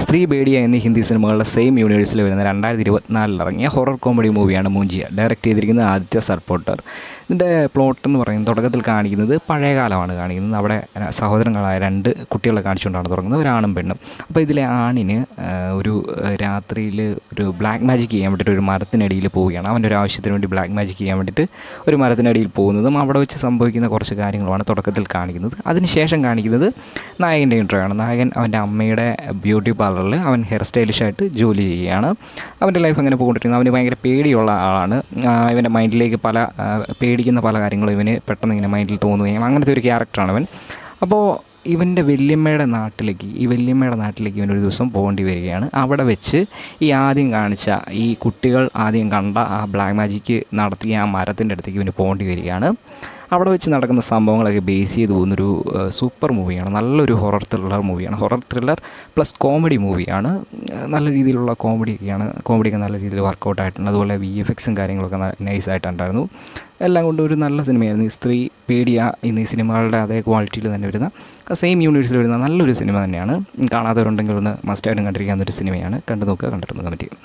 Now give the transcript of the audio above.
സ്ത്രീ ബേഡിയ എന്നീ ഹിന്ദി സിനിമകളുടെ സെയിം യൂണിവേഴ്സിൽ വരുന്ന 2024 ഇറങ്ങിയ ഹൊറർ കോമഡി മൂവിയാണ് മൂഞ്ചിയ. ഡയറക്റ്റ് ചെയ്തിരിക്കുന്നത് ആദിത്യ സർപോട്ടർ. ഇതിൻ്റെ പ്ലോട്ട് എന്ന് പറയുന്നത് തുടക്കത്തിൽ കാണിക്കുന്നത് പഴയകാലമാണ് കാണിക്കുന്നത്. അവിടെ സഹോദരങ്ങളായ 2 കുട്ടികളെ കാണിച്ചുകൊണ്ടാണ് തുടങ്ങുന്നത്, ഒരാണും പെണ്ണും. അപ്പോൾ ഇതിലെ ആണിന് ഒരു രാത്രിയിൽ ഒരു ബ്ലാക്ക് മാജിക് ചെയ്യാൻ വേണ്ടിയിട്ട് ഒരു മരത്തിനടിയിൽ പോവുകയാണ്. അവൻ്റെ ഒരു ആവശ്യത്തിന് വേണ്ടി ബ്ലാക്ക് മാജിക് ചെയ്യാൻ വേണ്ടിയിട്ട് ഒരു മരത്തിനടിയിൽ പോകുന്നതും അവിടെ വെച്ച് സംഭവിക്കുന്ന കുറച്ച് കാര്യങ്ങളുമാണ് തുടക്കത്തിൽ കാണിക്കുന്നത്. അതിനുശേഷം കാണിക്കുന്നത് നായകൻ്റെ ഇൻട്രോ ആണ്. നായകൻ അവൻ്റെ അമ്മയുടെ ബ്യൂട്ടി പാർലറിൽ അവൻ ഹെയർ സ്റ്റൈലിഷായിട്ട് ജോലി ചെയ്യുകയാണ്. അവൻ്റെ ലൈഫ് അങ്ങനെ പോകൊണ്ടിരിക്കുന്നത്. അവന് ഭയങ്കര പേടിയുള്ള ആളാണ്. ഇവൻ്റെ മൈൻഡിലേക്ക് പേടിക്കുന്ന പല കാര്യങ്ങളും ഇവന് പെട്ടെന്ന് ഇങ്ങനെ മൈൻഡിൽ തോന്നുകയും അങ്ങനത്തെ ഒരു ക്യാരക്ടറാണ് അവൻ. അപ്പോൾ ഇവൻ്റെ വല്യമ്മയുടെ നാട്ടിലേക്ക് ഇവനൊരു ദിവസം പോകേണ്ടി വരികയാണ്. അവിടെ വെച്ച് ആദ്യം കാണിച്ച കുട്ടികൾ ആദ്യം കണ്ട ആ ബ്ലാക്ക് മാജിക്ക് നടത്തിയ ആ മരത്തിൻ്റെ അടുത്തേക്ക് ഇവന് പോകേണ്ടി വരികയാണ്. അവിടെ വെച്ച് നടക്കുന്ന സംഭവങ്ങളൊക്കെ ബേസ് ചെയ്ത് പോകുന്നൊരു സൂപ്പർ മൂവിയാണ്. നല്ലൊരു ഹൊറർ ത്രില്ലർ പ്ലസ് കോമഡി മൂവിയാണ്. നല്ല രീതിയിലുള്ള കോമഡിയൊക്കെ നല്ല രീതിയിൽ വർക്കൗട്ട് ആയിട്ടുണ്ട്. അതുപോലെ VFXും കാര്യങ്ങളൊക്കെ നൈസായിട്ടുണ്ടായിരുന്നു. എല്ലാം കൊണ്ടും ഒരു നല്ല സിനിമയായിരുന്നു. ഈ സ്ത്രീ പേടിയ എന്നീ സിനിമകളുടെ അതേ ക്വാളിറ്റിയിൽ തന്നെ വരുന്ന സെയിം യൂണിവേഴ്സിൽ വരുന്ന നല്ലൊരു സിനിമ തന്നെയാണ്. കാണാത്തവരുണ്ടെങ്കിൽ ഒന്ന് മസ്റ്റായിട്ടും കണ്ടിരിക്കാവുന്നൊരു സിനിമയാണ്. കണ്ടു നോക്കുക, കണ്ടിട്ടൊന്ന് കമൻറ്റ് ചെയ്യും.